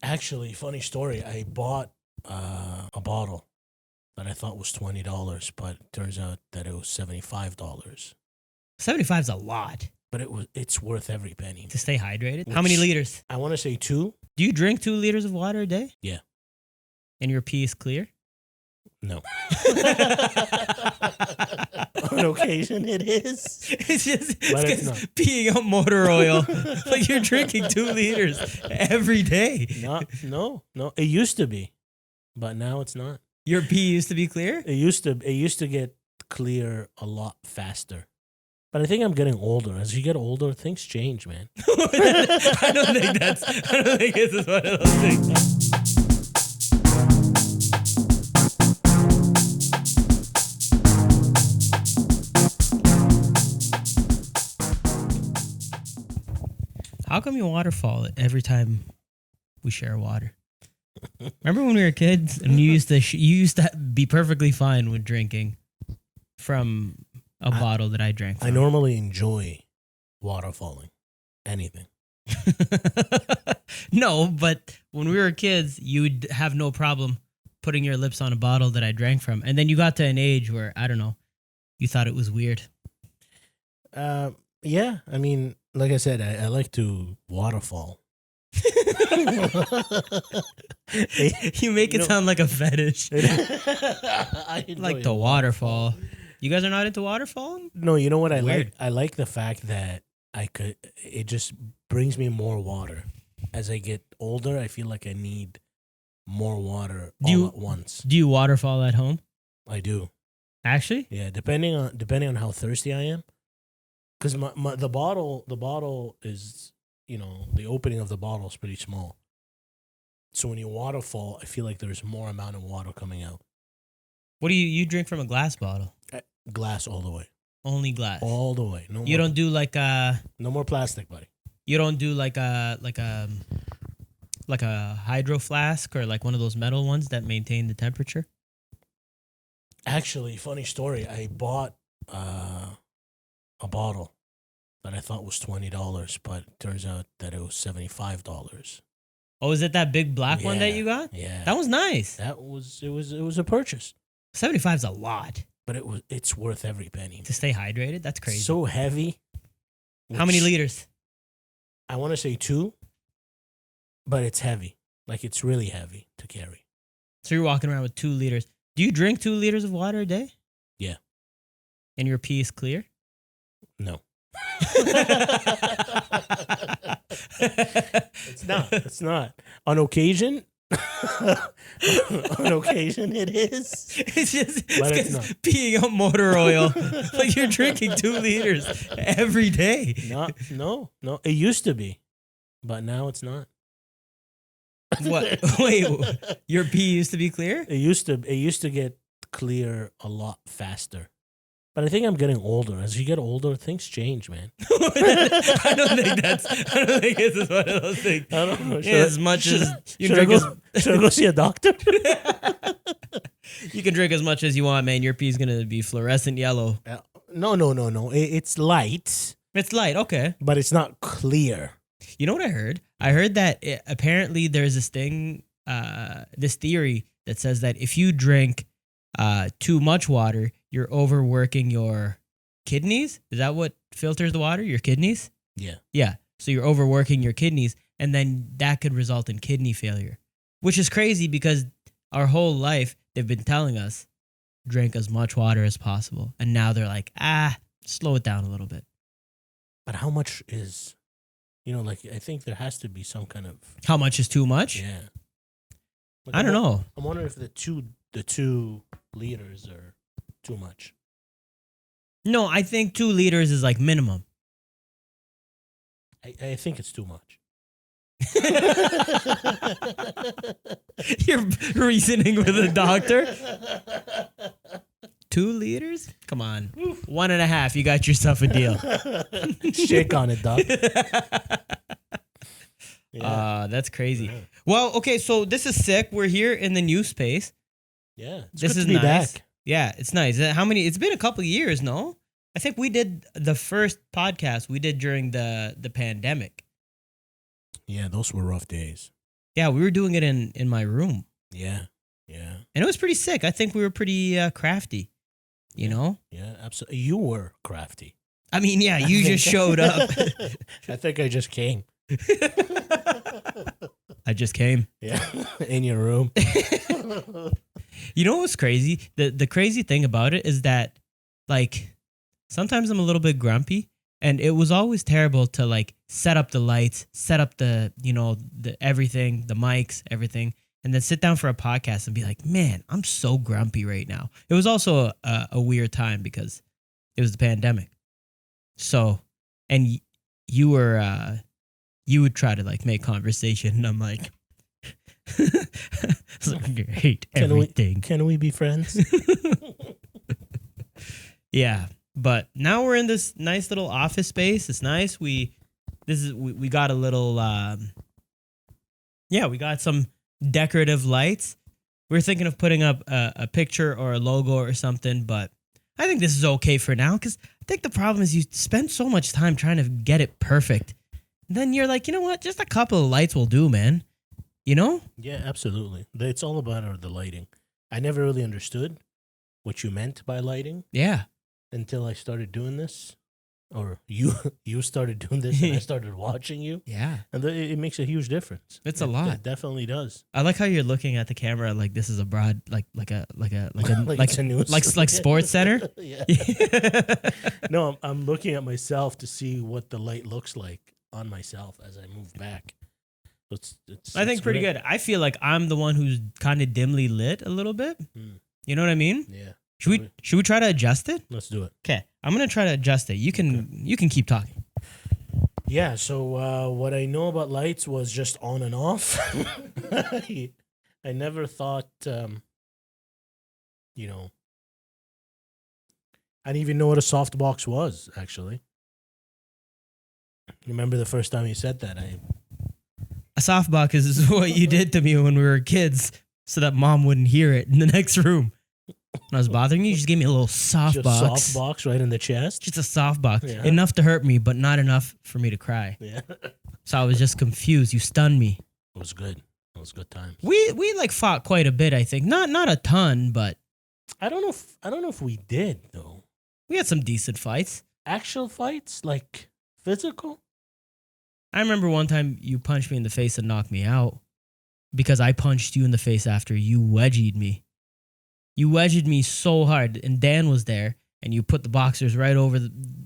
Actually, funny story. I bought a bottle that I thought was $20, but it turns out that it was $75. 75 is a lot But it's worth every penny. to stay hydrated. How many Which- liters? I want to say 2. Do you drink 2 liters of water a day? Yeah. And your pee is clear? No. On occasion, it is. It's just But it's not. peeing out motor oil. Like you're drinking 2 liters every day. No. It used to be, but now it's not. Your pee used to be clear? It used to get clear a lot faster. But I think I'm getting older. As you get older, things change, man. I don't think this is one of those things. How come you waterfall it every time we share water? Remember when we were kids and you used to be perfectly fine with drinking from a bottle that I drank from. I normally enjoy waterfalling. Anything. No, but when we were kids, you'd have no problem putting your lips on a bottle that I drank from. And then you got to an age where, I don't know, you thought it was weird. Yeah. I mean, like I said, I like to waterfall. You make it sound like a fetish. I enjoy Like the waterfall. You guys are not into waterfalling? No, you know what I Weird. like? I like the fact that it just brings me more water. As I get older, I feel like I need more water all at once. Do you waterfall at home? I do. Actually? Yeah, depending on how thirsty I am. Because the bottle is, the opening of the bottle is pretty small. So when you waterfall, I feel like there's more amount of water coming out. What do you drink from a glass bottle? Glass all the way. Only glass. All the way. You don't do like no more plastic, buddy. You don't do like a hydro flask or like one of those metal ones that maintain the temperature? Actually, funny story. I bought a bottle that I thought was $20, but it turns out that it was $75. Oh, is it that big black one that Yeah, you got? Yeah. That was nice. It was a purchase. 75 is a lot But it's worth every penny. to stay hydrated. That's crazy. So heavy. How many which liters? I want to say 2, but it's heavy. Like it's really heavy to carry. So you're walking around with 2 liters. Do you drink 2 liters of water a day? Yeah. And your pee is clear? No. It's not. On occasion, it is. It's just But it's not. peeing out motor oil. Like you're drinking 2 liters every day. No. It used to be, but now it's not. What? Wait, your pee used to be clear? It used to get clear a lot faster. But I think I'm getting older. As you get older, things change, man. I don't think this is one of those things. I don't know. Yeah, as much as you should I drink, should I go see a doctor? you can drink as much as you want, man. Your pee's gonna be fluorescent yellow. No. It's light, It's light, okay. but it's not clear. You know what I heard? I heard that apparently there's this thing, this theory that says that if you drink too much water, you're overworking your kidneys. Is that what filters the water? Your kidneys? Yeah. Yeah. So you're overworking your kidneys, and then that could result in kidney failure, which is crazy because our whole life they've been telling us drink as much water as possible, and now they're like, slow it down a little bit. But how much is, I think there has to be some kind of, How much is too much? yeah. Like, I don't know. I'm wondering if the two liters are too much. No, I think 2 liters is like minimum. I think it's too much. You're reasoning with a doctor. 2 liters? Come on. 1.5. You got yourself a deal. Shake on it, doc. Yeah. That's crazy. Yeah. Well, okay, so this is sick. We're here in the new space. Yeah. It's This good is to be nice. back. Yeah, it's nice. How many? It's been a couple of years, no? I think we did the first podcast we did during the pandemic. Yeah, those were rough days. Yeah, we were doing it in my room, Yeah. Yeah. and it was pretty sick. I think we were pretty crafty. You know? Yeah, absolutely. You were crafty. I mean, yeah, you I just think- showed up. I think I just came. I just came. Yeah. In your room. You know what's crazy? The crazy thing about it is that, like, sometimes I'm a little bit grumpy, and it was always terrible to like set up the lights, set up the the everything, the mics, everything, and then sit down for a podcast and be like, man, I'm so grumpy right now. It was also a weird time because it was the pandemic. So, and you were you would try to like make conversation, and I'm like. I hate everything. Can we be friends? Yeah, but now we're in this nice little office space. It's nice. We got a little we got some decorative lights. We're thinking of putting up a picture or a logo or something, but I think this is okay for now because I think the problem is you spend so much time trying to get it perfect. Then you're like, you know what? Just a couple of lights will do, man. You know? Yeah, absolutely. It's all about the lighting. I never really understood what you meant by lighting Yeah. until I started doing this, or you started doing this, and I started watching you, Yeah. and it makes a huge difference. It's a lot. It definitely does. I like how you're looking at the camera like this is a broad like a Like it's a news. like Sports Center. Yeah. No, I'm looking at myself to see what the light looks like on myself as I move back. So I think it's pretty great. good. I feel like I'm the one who's kind of dimly lit a little bit. Mm. You know what I mean? Yeah. Should we try to adjust it? Let's do it. Okay, I'm gonna try to adjust it. You can keep talking. Yeah. So what I know about lights was just on and off. I never thought, you know, I didn't even know what a softbox was. Actually, remember the first time you said that? A softbox is what you did to me when we were kids, so that mom wouldn't hear it in the next room. When I was bothering you, you just gave me a little soft Just box. soft box right in the chest. Just a soft box. Yeah. Enough to hurt me, but not enough for me to cry. Yeah, So I was just confused. You stunned me. it was good. It was good times. We like fought quite a bit, I think. Not a ton, but I don't know if we did though. we had some decent fights. Actual fights, like physical. I remember one time you punched me in the face and knocked me out because I punched you in the face after you wedgied me. You wedged me so hard, and Dan was there, and you put the boxers right over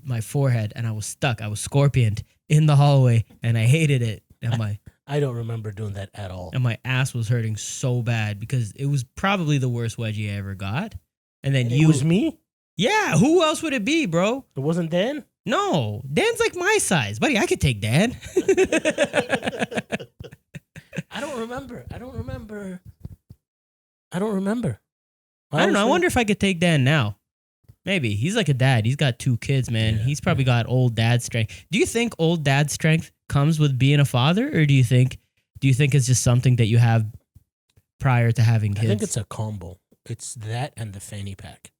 my forehead, and I was stuck. I was scorpioned in the hallway, and I hated it. And I don't remember doing that at all. my ass was hurting so bad because it was probably the worst wedgie I ever got. And then It was me. yeah, who else would it be, bro? It wasn't Dan. No, Dan's like my size, buddy. I could take Dan. I don't remember. I don't remember. I don't know. I wonder if I could take Dan now. Maybe. He's like a dad. He's got 2 kids, man. Yeah. He's probably got old dad strength. Do you think old dad strength comes with being a father, or do you think it's just something that you have prior to having kids? I think it's a combo. It's that and the fanny pack.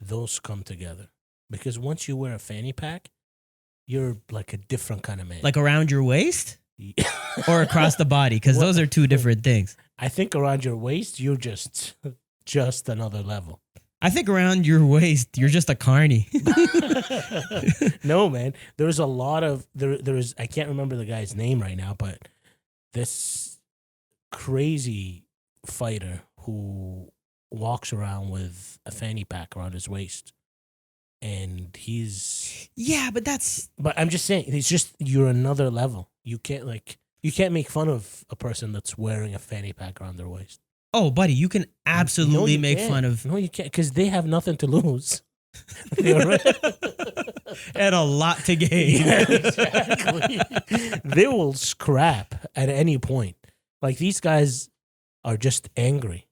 Those come together. Because once you wear a fanny pack, you're like a different kind of man. like around your waist or across the body, because Well- those are 2 different things. I think around your waist, you're just another level. I think around your waist, you're just a carny. No, man. There's a lot of there's I can't remember the guy's name right now, but this crazy fighter who walks around with a fanny pack around his waist. And Yeah, but that's but I'm just saying, it's just you're another level. You can't make fun of a person that's wearing a fanny pack around their waist. oh, buddy, you can absolutely No, you make can't. fun of No, you can't, because they have nothing to lose. They're- and a lot to gain. Yeah, exactly. They will scrap at any point. Like, these guys are just angry.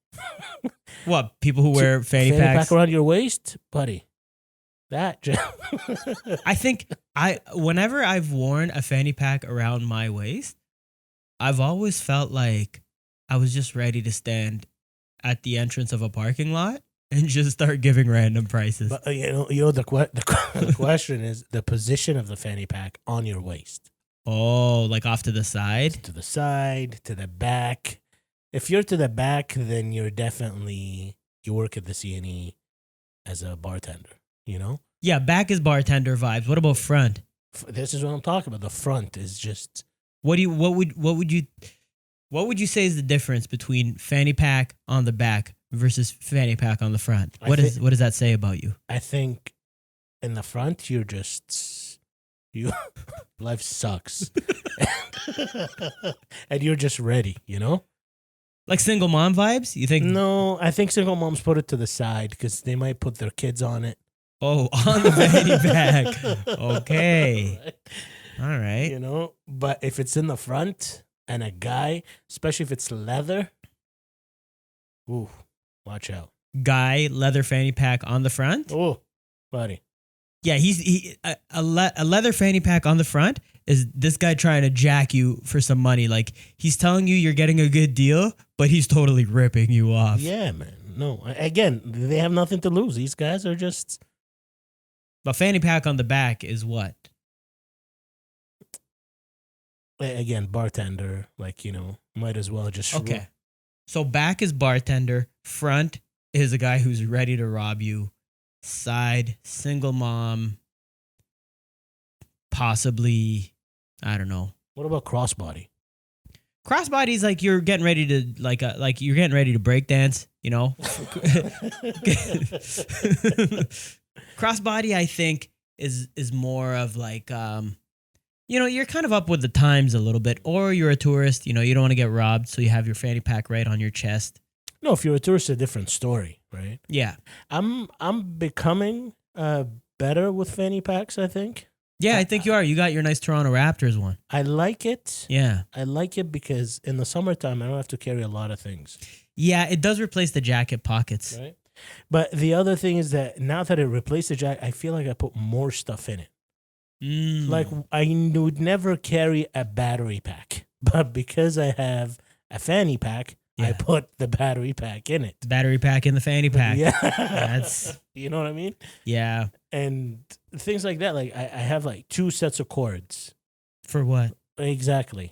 What, people who wear fanny packs? pack around your waist, buddy. That just I think whenever I've worn a fanny pack around my waist, I've always felt like I was just ready to stand at the entrance of a parking lot and just start giving random prices. But the question is the position of the fanny pack on your waist. Oh, like off to the side? To the side, to the back. If you're to the back, then you work at the CNE as a bartender, you know? Yeah, back is bartender vibes. What about front? This is what I'm talking about. The front is just What would you say is the difference between fanny pack on the back versus fanny pack on the front? What does that say about you? I think in the front you life sucks. And you're just ready, you know? Like single mom vibes? You think? No, I think single moms put it to the side because they might put their kids on it. Oh, on the fanny pack. Okay. All right. You know? But if it's in the front and a guy, especially if it's leather, ooh, watch out. Guy leather fanny pack on the front? Oh, buddy. Yeah, a leather fanny pack on the front is this guy trying to jack you for some money. Like he's telling you you're getting a good deal, but he's totally ripping you off. Yeah, man. No, again, they have nothing to lose. These guys are just. But fanny pack on the back is what? Again, bartender, like, you know, might as well just. Okay. So back is bartender, front is a guy who's ready to rob you, side, single mom, possibly, I don't know. What about crossbody? Crossbody is like you're getting ready to like you're getting ready to break dance, you know? Crossbody, I think, is more of like you know, you're kind of up with the times a little bit, or you're a tourist, you know, you don't want to get robbed, so you have your fanny pack right on your chest. No, if you're a tourist, it's a different story, right? Yeah. I'm becoming better with fanny packs, I think. Yeah, I think you are. You got your nice Toronto Raptors one. I like it. Yeah. I like it because in the summertime, I don't have to carry a lot of things. Yeah, it does replace the jacket pockets. Right. But the other thing is that now that it replaced the jacket, I feel like I put more stuff in it. Like I would never carry a battery pack, but because I have a fanny pack, I put the battery pack in it. Battery pack in the fanny pack. Yeah. That's You know what I mean? yeah. And things like that. Like I have like 2 sets of cords. For what? Exactly.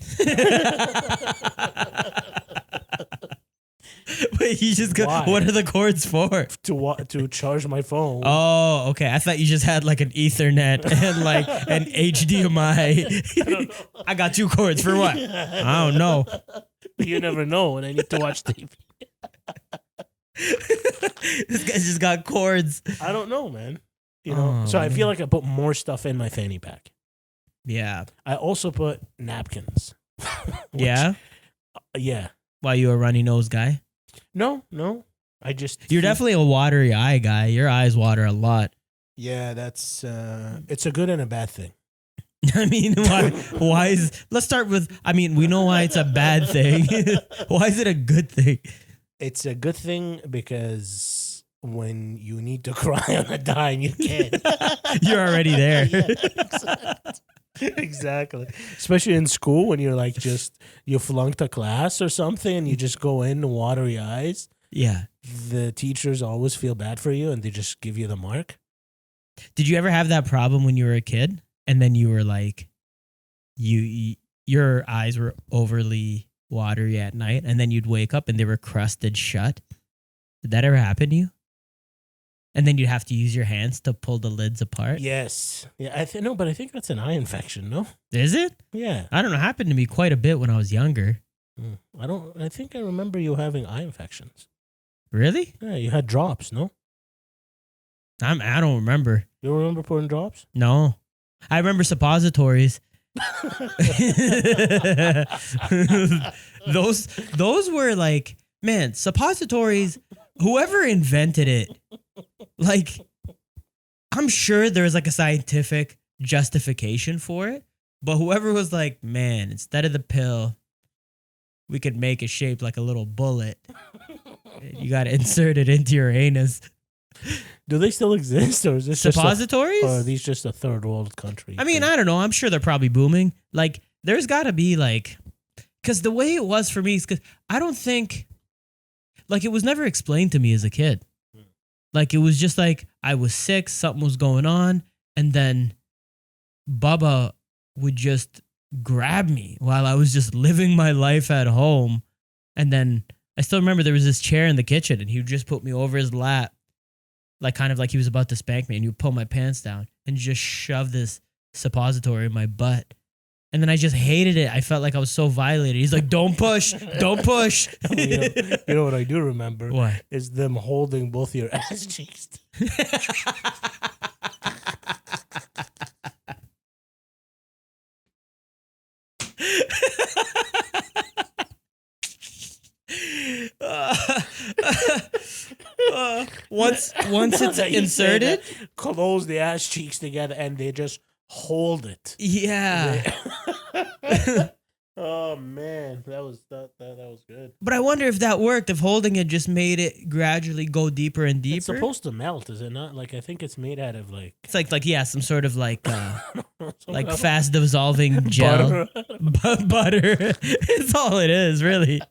Wait, you just got. Why? What are the cords for? to charge my phone. Oh, okay. I thought you just had like an Ethernet and like an HDMI. I got 2 cords for what? I don't know. You never know when I need to watch TV. This guy just got cords. I don't know, man. You know, so I feel like I put more stuff in my fanny pack. Yeah. I also put napkins. Yeah. Yeah. Why, you a runny nose guy? No. I just. You're definitely a watery eye guy. Your eyes water a lot. Yeah, that's. It's a good and a bad thing. I mean, why is. Let's start with. I mean, we know why it's a bad thing. Why is it a good thing? It's a good thing because when you need to cry on a dime, you can. You're already there. Yeah, exactly. Especially in school when you're like you flunked a class or something and you just go in watery eyes. Yeah. The teachers always feel bad for you and they just give you the mark. Did you ever have that problem when you were a kid and then you were like, your eyes were overly watery at night and then you'd wake up and they were crusted shut? Did that ever happen to you? And then you'd have to use your hands to pull the lids apart? Yes. Yeah, no, but I think that's an eye infection, no? Is it? Yeah. I don't know. It happened to me quite a bit when I was younger. I think I remember you having eye infections. Really? Yeah, you had drops, no? I don't remember. You remember putting drops? No. I remember suppositories. Those were like, man, suppositories, whoever invented it, like, I'm sure there's like a scientific justification for it, but whoever was like, man, instead of the pill, we could make it shaped like a little bullet. You got to insert it into your anus. Do they still exist, or is this suppositories? Or are these just a third world country? I mean, I don't know. I'm sure they're probably booming. Like, there's got to be like, because the way it was for me is because I don't think, like, it was never explained to me as a kid. Like, it was just like I was sick, something was going on, and then Bubba would just grab me while I was just living my life at home. And then I still remember there was this chair in the kitchen and he would just put me over his lap, like kind of like he was about to spank me, and he would pull my pants down and just shove this suppository in my butt. And then I just hated it. I felt like I was so violated. He's like, don't push, don't push. You know what I do remember? What? Is them holding both your ass cheeks. Once it's That you say inserted, that, close the ass cheeks together and they just hold it. yeah. Oh man, that was good. But I wonder if that worked. If holding it just made it gradually go deeper and deeper. It's supposed to melt, is it not? Like I think it's made out of like It's like yeah, some sort of like some fast dissolving gel. butter. Butter. It's all it is, really.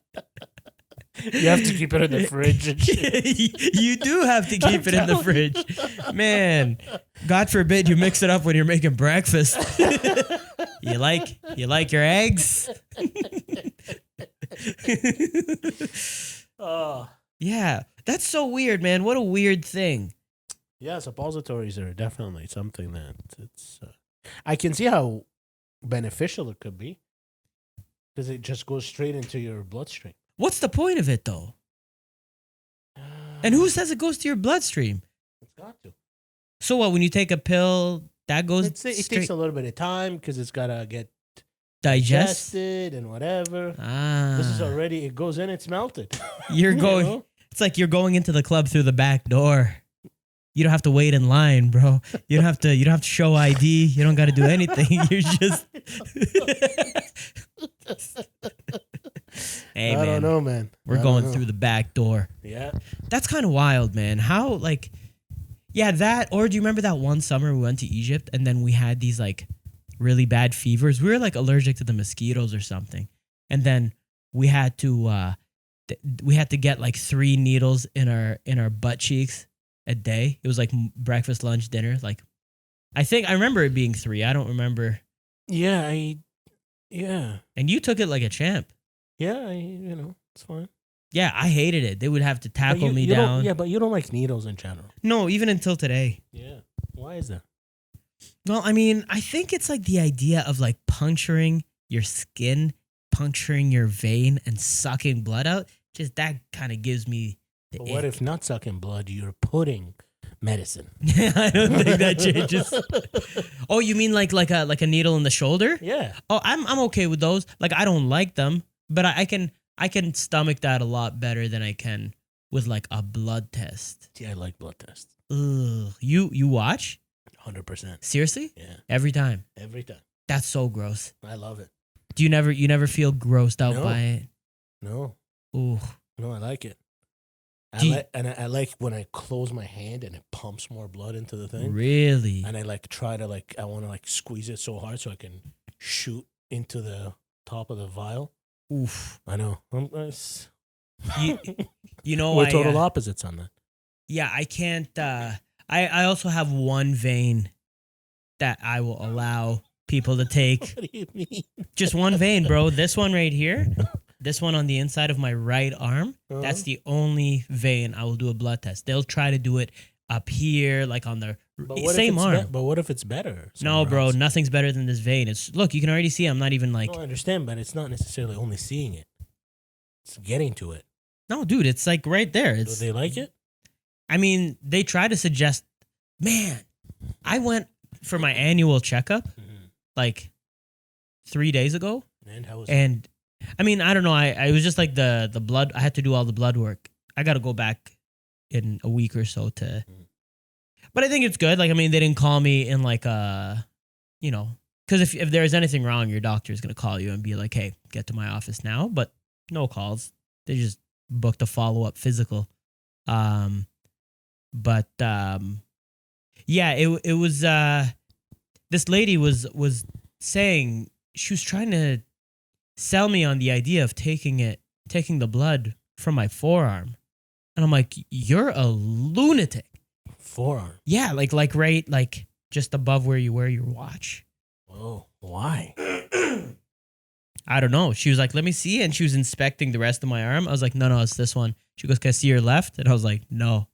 You have to keep it in the fridge and shit. You do have to keep it in the fridge. Man, God forbid you mix it up when you're making breakfast. You like your eggs? Oh. Yeah, that's so weird, man. What a weird thing. Yeah, suppositories are definitely something that it's. I can see how beneficial it could be because it just goes straight into your bloodstream. What's the point of it, though? And who says it goes to your bloodstream? It's got to. So what? When you take a pill, that goes It takes straight a little bit of time because it's gotta get digest. digested and whatever. Ah, This is already. It goes in. It's melted. You're You going. know? It's like you're going into the club through the back door. You don't have to wait in line, bro. You don't have to show ID. You don't got to do anything. You're just. Hey, I man. don't know, man. We're going through the back door. Yeah. That's kind of wild, man. How, like, yeah, that, or do you remember that one summer we went to Egypt and then we had these, like, really bad fevers? We were, like, allergic to the mosquitoes or something. And then we had to get, like, 3 needles in our butt cheeks a day. It was, like, breakfast, lunch, dinner. Like, I remember it being 3. I don't remember. Yeah. Yeah. And you took it like a champ. Yeah. It's fine. Yeah, I hated it. They would have to tackle me you don't- down. Yeah, but you don't like needles in general. No, even until today. Yeah. Why is that? Well, I mean, I think it's like the idea of like puncturing your skin, puncturing your vein, and sucking blood out. Just that kind of gives me the But what ick. if not sucking blood? You're putting medicine. I don't think that changes. Oh, you mean like a needle in the shoulder? Yeah. Oh, I'm okay with those. Like I don't like them, but I can stomach that a lot better than I can with like a blood test. See, I like blood tests. Ugh. You watch? 100%. Seriously? Yeah. Every time. Every time. That's so gross. I love it. Do you never feel grossed out No. by it? No. Ooh. No, I like it. Do you- I like when I close my hand and it pumps more blood into the thing. Really? And I like try to I want to like squeeze it so hard so I can shoot into the top of the vial. Oof. I know. You know We're I, total opposites on that. yeah, I can't I also have one vein that I will allow people to take. What do you mean? Just one vein, bro. This one right here. This one on the inside of my right arm. That's the only vein I will do a blood test. They'll try to do it up here, like on the same arm. But what if it's better? No, somewhere bro, else? nothing's better than this vein. It's look, you can already see I'm not even like No, I understand, but it's not necessarily only seeing it. It's getting to it. no, dude, it's like right there. Do It's they like it? I mean, they try to suggest man, I went for my annual checkup like 3 days ago. And how was And I mean, I don't know. I was just like the blood. I had to do all the blood work. I got to go back in a week or so to. But I think it's good. Like, I mean, they didn't call me in like you know, because if there's anything wrong, your doctor is gonna call you and be like, "Hey, get to my office now." But no calls. They just booked a follow up physical. But yeah, it was. This lady was saying she was trying to sell me on the idea of taking the blood from my forearm. And I'm like, you're a lunatic. forearm? Yeah, like right, like just above where you wear your watch. Oh, why? I don't know. She was like, let me see. And she was inspecting the rest of my arm. I was like, no, it's this one. She goes, can I see your left? And I was like, no.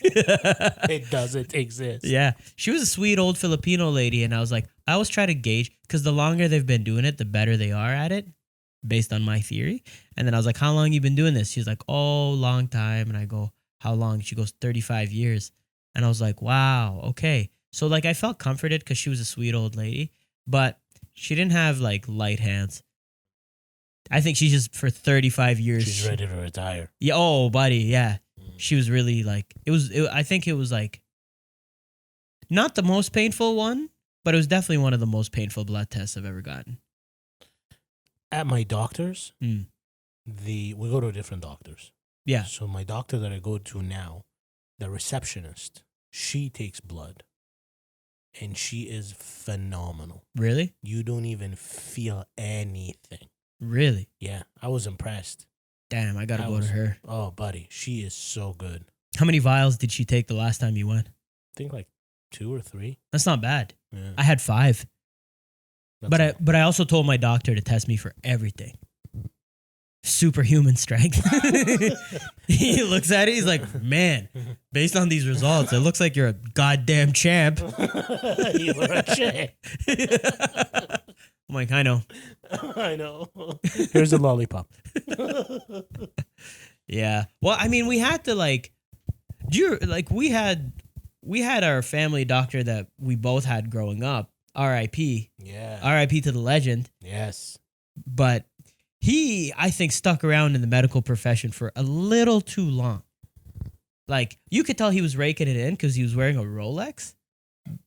It doesn't exist. Yeah. She was a sweet old Filipino lady. And I was like, I always try to gauge, because the longer they've been doing it, the better they are at it, based on my theory. And then I was like, how long you been doing this? She's like, oh, long time. And I go, how long? She goes, 35 years. And I was like, wow, okay. So like I felt comforted because she was a sweet old lady, but she didn't have like light hands. I think she's just, for 35 years. She's ready to retire. Yeah. Oh, buddy. Yeah. She was really like, I think it was like not the most painful one, but it was definitely one of the most painful blood tests I've ever gotten. At my doctor's, Mm. we go to different doctors. Yeah. So my doctor that I go to now, the receptionist, she takes blood. And she is phenomenal. Really? You don't even feel anything. Really? Yeah, I was impressed. Damn, I gotta go to her. Oh, buddy, she is so good. How many vials did she take the last time you went? I think like 2 or 3. That's not bad. Yeah, I had 5. that's But I also told my doctor to test me for everything. Superhuman strength. He looks at it, he's like, man, based on these results, it looks like you're a goddamn champ. You were a champ. I'm like, I know. I know. Here's a lollipop. Yeah. Well, I mean, we had to like, we had our family doctor that we both had growing up. R.I.P. Yeah. R.I.P. to the legend. Yes. But he, I think, stuck around in the medical profession for a little too long. Like, you could tell he was raking it in because he was wearing a Rolex,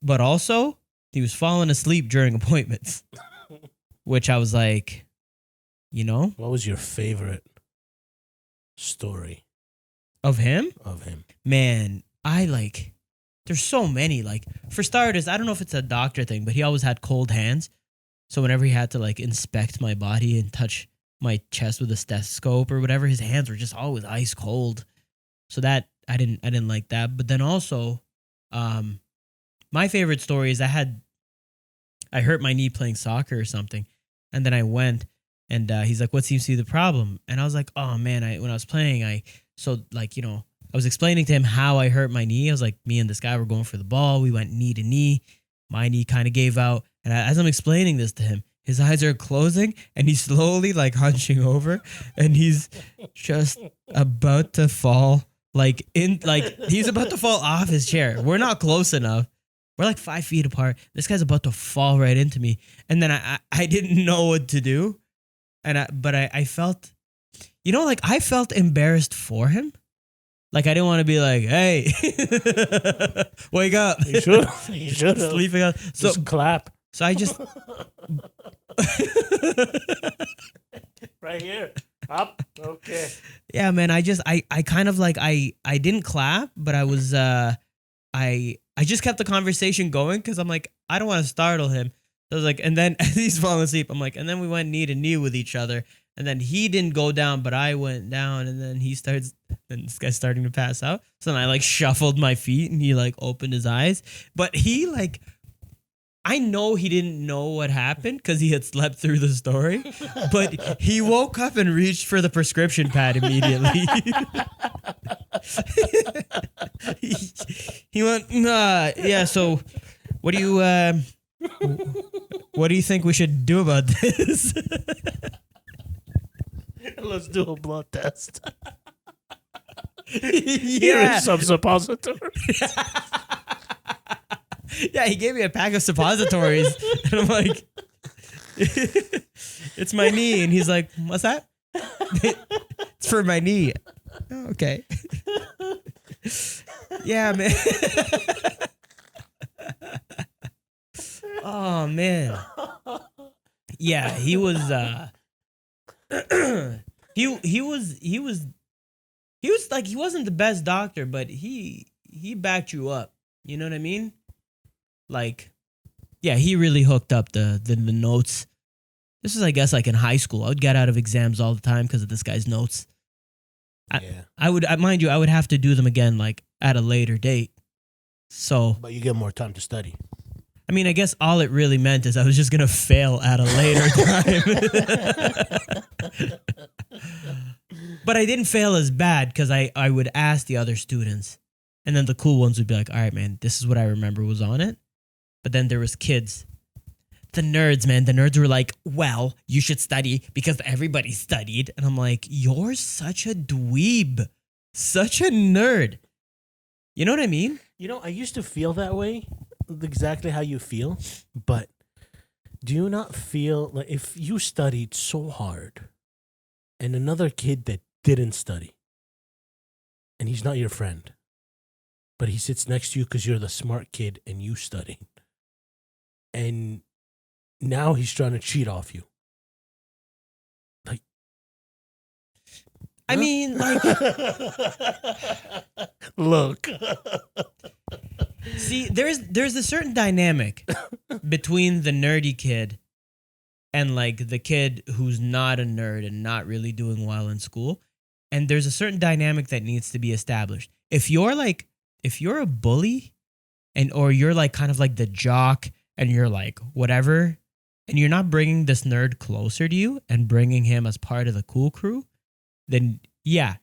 but also he was falling asleep during appointments, which I was like, you know? What was your favorite story Of him? of him? Man, there's so many. Like, for starters, I don't know if it's a doctor thing, but he always had cold hands. So whenever he had to like inspect my body and touch my chest with a stethoscope or whatever, his hands were just always ice cold. So that I didn't like that. But then also, my favorite story is I hurt my knee playing soccer or something, and then I went and he's like, "What seems to be the problem?" And I was like, "Oh man, when I was playing, I was explaining to him how I hurt my knee. I was like, me and this guy were going for the ball. We went knee to knee. My knee kind of gave out. And as I'm explaining this to him, his eyes are closing and he's slowly like hunching over and he's just about to fall. He's about to fall off his chair. We're not close enough. We're like 5 feet apart. This guy's about to fall right into me. And then I didn't know what to do. But I felt, I felt embarrassed for him. Like, I didn't want to be like, hey, wake up. You should. You should have. Sleeping up. So Just clap. So I just right here. Up. Okay. yeah, man. I kind of like I didn't clap, but I was I just kept the conversation going because I'm like, I don't want to startle him. So I was like, and then as he's falling asleep, I'm like, and then we went knee to knee with each other. And then he didn't go down, but I went down. And then and this guy's starting to pass out. So then I like shuffled my feet and he like opened his eyes. But he like, I know he didn't know what happened because he had slept through the story. But he woke up and reached for the prescription pad immediately. He went, nah, yeah, so what do you think we should do about this? Let's do a blood test. Yeah. Here's some suppository. Yeah, he gave me a pack of suppositories. And I'm like, it's my knee. And he's like, what's that? It's for my knee. Oh, okay. Yeah, man. Oh, man. Yeah, he was he was like, he wasn't the best doctor, but he backed you up. You know what I mean? Like, yeah, he really hooked up the notes. This was, I guess, like in high school. I would get out of exams all the time because of this guy's notes. I would have to do them again, like at a later date. So, But you get more time to study. I mean, I guess all it really meant is I was just gonna fail at a later time. But I didn't fail as bad because I would ask the other students, and then the cool ones would be like, all right, man, this is what I remember was on it. But then there was kids. The nerds, man. The nerds were like, well, you should study because everybody studied. And I'm like, you're such a dweeb. Such a nerd. You know what I mean? You know, I used to feel that way, exactly how you feel. But do you not feel like if you studied so hard and another kid that didn't study and he's not your friend, but he sits next to you because you're the smart kid and you studied, and now he's trying to cheat off you. Like, I mean, like, look. see, there's a certain dynamic between the nerdy kid and like the kid who's not a nerd and not really doing well in school. And there's a certain dynamic that needs to be established. If you're a bully or you're like kind of like the jock and you're like whatever, and you're not bringing this nerd closer to you and bringing him as part of the cool crew, then yeah,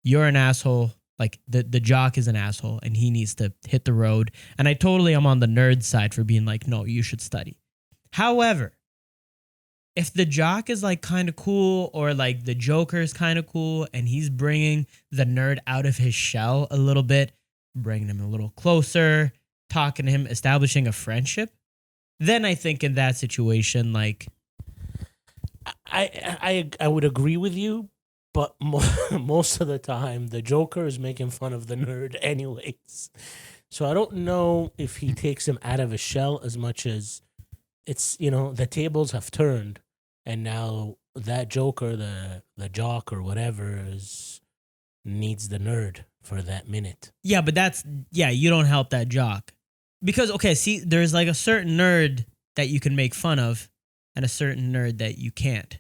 you're an asshole. Like the jock is an asshole and he needs to hit the road. And I totally am on the nerd side for being like, no, you should study. However, if the jock is like kind of cool or like the joker is kind of cool and he's bringing the nerd out of his shell a little bit, bringing him a little closer, talking to him, establishing a friendship, then I think in that situation, like, I would agree with you, but most of the time the Joker is making fun of the nerd anyways. So I don't know if he takes him out of his shell as much as it's, you know, the tables have turned and now that Joker, the jock or whatever needs the nerd for that minute. yeah, but you don't help that jock. Because, okay, see, there's like a certain nerd that you can make fun of and a certain nerd that you can't.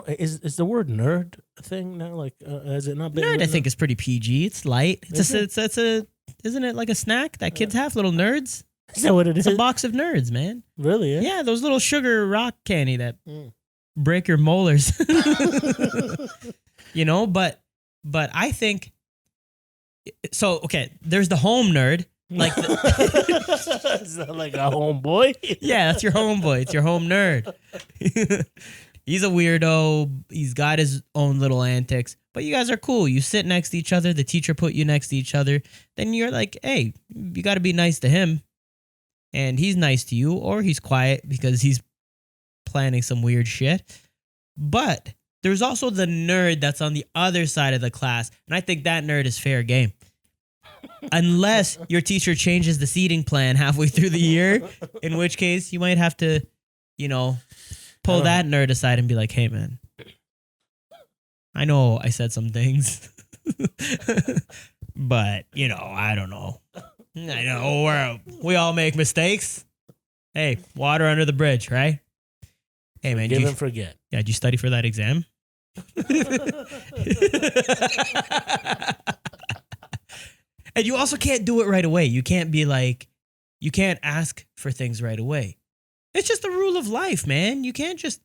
Is the word nerd a thing now? Like, has it not been? Nerd, I think, is pretty PG. It's light. Isn't it like a snack that kids have? Little nerds. Is that what it is? It's a box of nerds, man. Really? Yeah. Yeah, those little sugar rock candy that break your molars. You know, but I think so. Okay, there's the home nerd. Like, is that like a homeboy? Yeah, that's your homeboy. It's your home nerd. He's a weirdo. He's got his own little antics, but you guys are cool. You sit next to each other. The teacher put you next to each other. Then you're like, hey, you got to be nice to him. And he's nice to you, or he's quiet because he's planning some weird shit. But there's also the nerd that's on the other side of the class. And I think that nerd is fair game. Unless your teacher changes the seating plan halfway through the year, in which case you might have to, you know, pull that nerd aside and be like, hey, man, I know I said some things, but, you know, I don't know. I know we all make mistakes. Hey, water under the bridge, right? Hey, man. Forgive and forget. Yeah, did you study for that exam? And you also can't do it right away. You can't be like, you can't ask for things right away. It's just the rule of life, man. You can't just,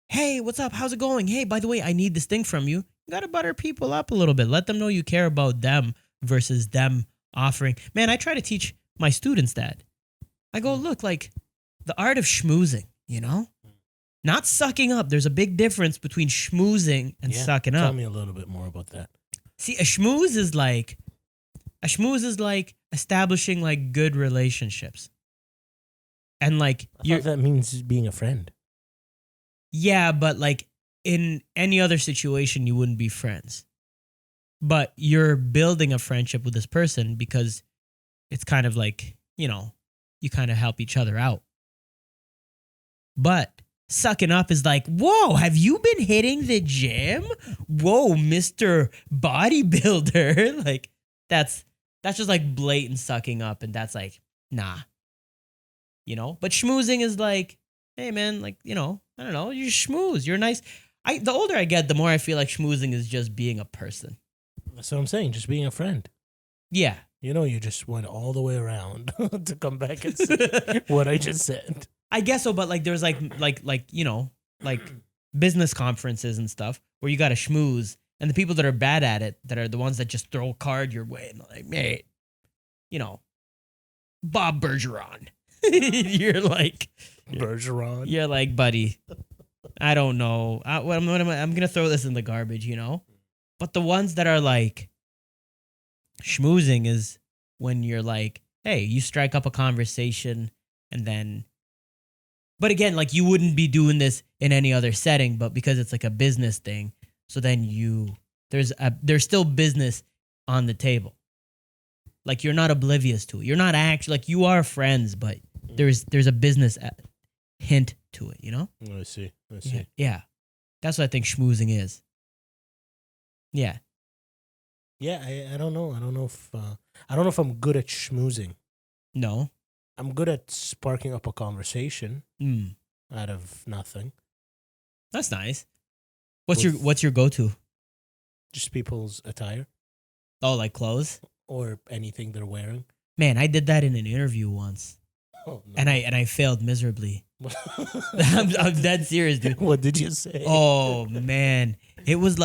hey, what's up? How's it going? Hey, by the way, I need this thing from you. You got to butter people up a little bit. Let them know you care about them versus them offering. Man, I try to teach my students that. I go, look, like the art of schmoozing, you know? Not sucking up. There's a big difference between schmoozing and sucking up. Tell me a little bit more about that. See, a schmooze is like establishing like good relationships. And like I thought that means being a friend. Yeah, but like in any other situation you wouldn't be friends. But you're building a friendship with this person because it's kind of like, you know, you kind of help each other out. But sucking up is like, whoa, have you been hitting the gym? Whoa, Mr. Bodybuilder. Like that's just like blatant sucking up, and that's like, nah. You know? But schmoozing is like, hey man, like, you know, I don't know, you schmooze. You're nice. The older I get, the more I feel like schmoozing is just being a person. That's what I'm saying, just being a friend. Yeah. You know, you just went all the way around to come back and say what I just said. I guess so, but like there's like you know, like business conferences and stuff where you got to schmooze, and the people that are bad at it, that are the ones that just throw a card your way, and like, mate, you know, Bob Bergeron. You're like, Bergeron. you're like, buddy, I don't know. I'm gonna throw this in the garbage, you know. But the ones that are like schmoozing is when you're like, hey, you strike up a conversation, and then. But again, like you wouldn't be doing this in any other setting, but because it's like a business thing, so then there's still business on the table. Like you're not oblivious to it. You're not actually like you are friends, but there's a business hint to it, you know? I see. Yeah. That's what I think schmoozing is. Yeah. Yeah, I don't know. I don't know if I'm good at schmoozing. No. I'm good at sparking up a conversation out of nothing. That's nice. What's your go-to? Just people's attire Oh, like clothes? or anything they're wearing. Man, I did that in an interview once. Oh, no. And I failed miserably. I'm dead serious, dude. What did you say? Oh man, it was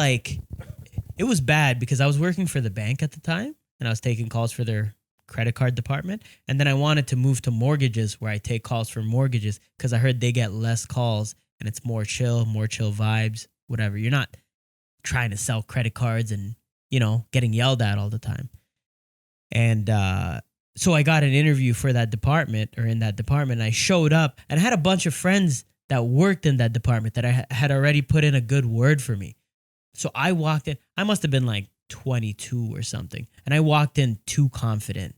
bad because I was working for the bank at the time and I was taking calls for their credit card department, and then I wanted to move to mortgages where I take calls for mortgages because I heard they get less calls and it's more chill vibes, whatever. You're not trying to sell credit cards and, you know, getting yelled at all the time. And so I got an interview for that department or in that department. And I showed up and I had a bunch of friends that worked in that department that I had already put in a good word for me. So I walked in. I must have been like 22 or something. And I walked in too confident.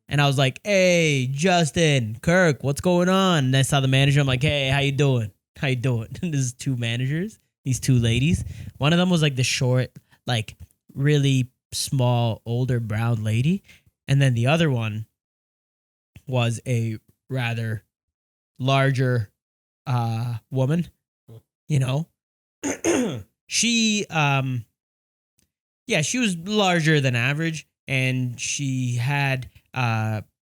And I was like, hey, Justin, Kirk, what's going on? And I saw the manager. I'm like, hey, how you doing? How you doing? And there's two managers, these two ladies. One of them was like the short, like really small, older brown lady. And then the other one was a rather larger woman, you know. She she was larger than average, and she had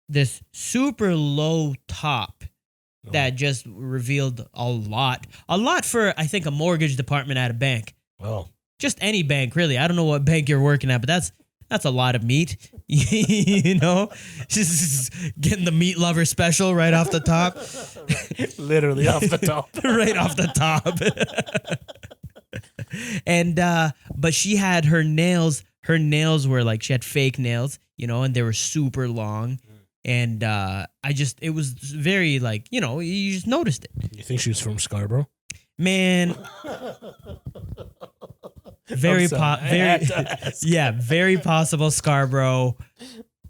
this super low top that just revealed a lot for, I think, a mortgage department at a bank. Well, just any bank, really. I don't know what bank you're working at, but that's a lot of meat. You know, just getting the meat lover special right off the top. literally off the top. Right off the top. And but she had her nails were like, she had fake nails, you know, and they were super long. And it was very like, you know, you just noticed it. You think she was from Scarborough? Man, very possible Scarborough,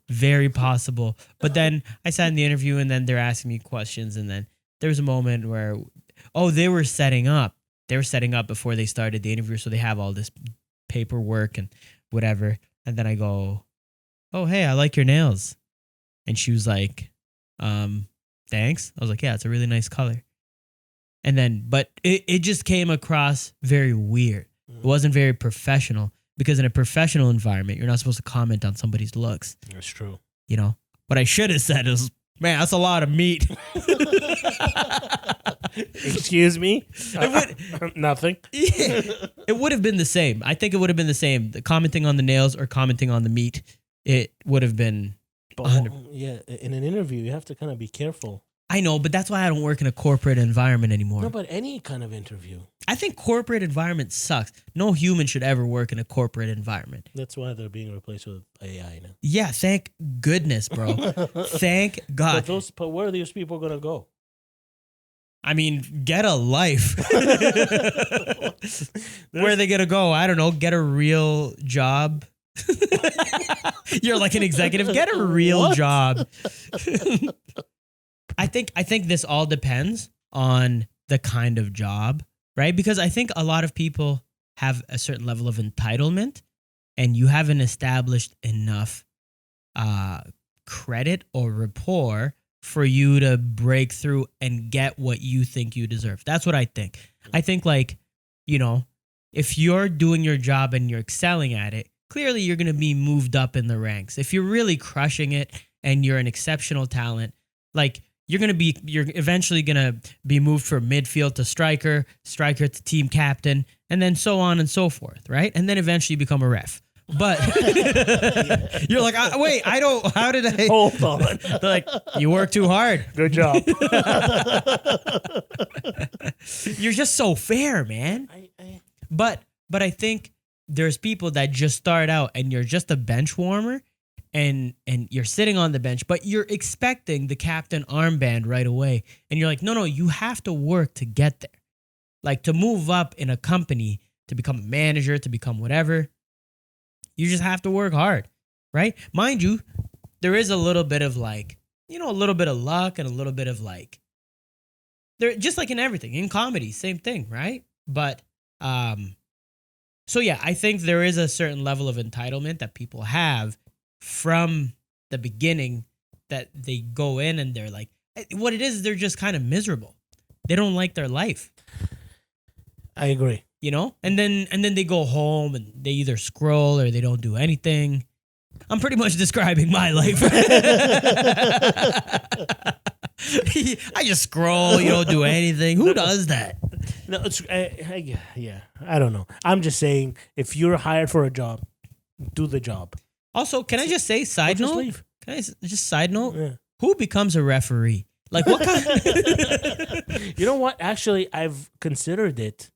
very possible. But then I sat in the interview, and then they're asking me questions, and then there was a moment where, they were setting up before they started the interview, so they have all this paperwork and whatever. And then I go, oh, hey, I like your nails. And she was like, thanks. I was like, yeah, it's a really nice color. And then, but it just came across very weird. It wasn't very professional, because in a professional environment, you're not supposed to comment on somebody's looks. That's true. You know, what I should have said is, man, that's a lot of meat. Excuse me? Nothing. Yeah, it would have been the same. I think it would have been the same. Commenting on the nails or commenting on the meat, it would have been. But, yeah, in an interview, you have to kind of be careful. I know, but that's why I don't work in a corporate environment anymore. No, but any kind of interview. I think corporate environment sucks. No human should ever work in a corporate environment. That's why they're being replaced with AI now. Yeah, thank goodness, bro. Thank God. But where are these people going to go? I mean, get a life. Where are they going to go? I don't know. Get a real job. You're like an executive. Get a real job. I think this all depends on the kind of job, right? Because I think a lot of people have a certain level of entitlement, and you haven't established enough credit or rapport for you to break through and get what you think you deserve. That's what I think. I think, like, you know, if you're doing your job and you're excelling at it, clearly you're going to be moved up in the ranks. If you're really crushing it and you're an exceptional talent, like you're eventually going to be moved from midfield to striker, striker to team captain, and then so on and so forth, right? And then eventually become a ref. But you're like, wait, how did I? Hold on. They're like, you work too hard. Good job. You're just so fair, man. But I think there's people that just start out and you're just a bench warmer and you're sitting on the bench, but you're expecting the captain armband right away. And you're like, no, you have to work to get there. Like to move up in a company, to become a manager, to become whatever. You just have to work hard, right? Mind you, there is a little bit of like, a little bit of luck and a little bit of like, they're just like in everything, in comedy, same thing, right? But, so yeah, I think there is a certain level of entitlement that people have from the beginning that they go in and they're like, what it is, they're just kind of miserable. They don't like their life. I agree. And then they go home and they either scroll or they don't do anything. I'm pretty much describing my life. I just scroll, you don't do anything. Who does that? No, yeah. I don't know. I'm just saying, if you're hired for a job, do the job. Also, can I just say, side Just note? leave. Can I just side note? Yeah. Who becomes a referee? Like what kind? You know what? Actually, I've considered it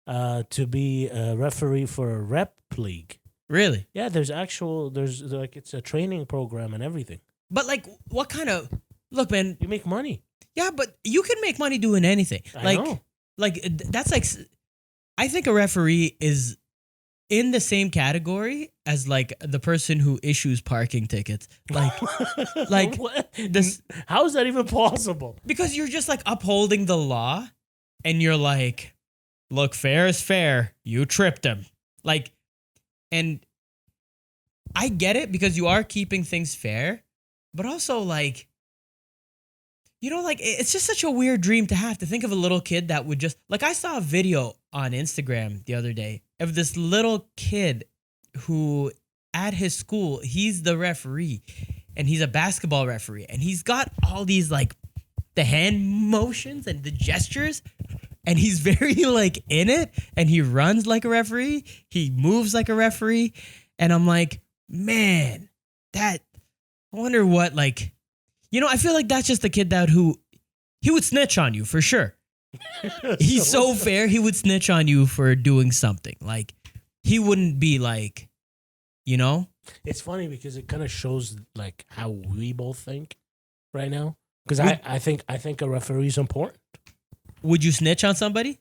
to be a referee for a rep league. Really? Yeah, there's like it's a training program and everything. But like, what kind of? Look, man. You make money. Yeah, but you can make money doing anything. I know. Like that's like, I think a referee is in the same category as like the person who issues parking tickets. Like What? this, How is that even possible? because you're just like upholding the law, and you're like, look, fair is fair. You tripped him. Like, and I get it because you are keeping things fair, but also like, like it's just such a weird dream to have, to think of a little kid that would just, like, I saw a video on Instagram the other day of this little kid who at his school, he's the referee and he's a basketball referee and he's got all these like the hand motions and the gestures. And he's very like in it, and he runs like a referee. He moves like a referee. And I'm like, man, I wonder what, like, I feel like that's just the kid he would snitch on you for sure. He's so fair. He would snitch on you for doing something. Like, he wouldn't be like, It's funny because it kind of shows like how we both think right now. Because I think a referee is important. Would you snitch on somebody?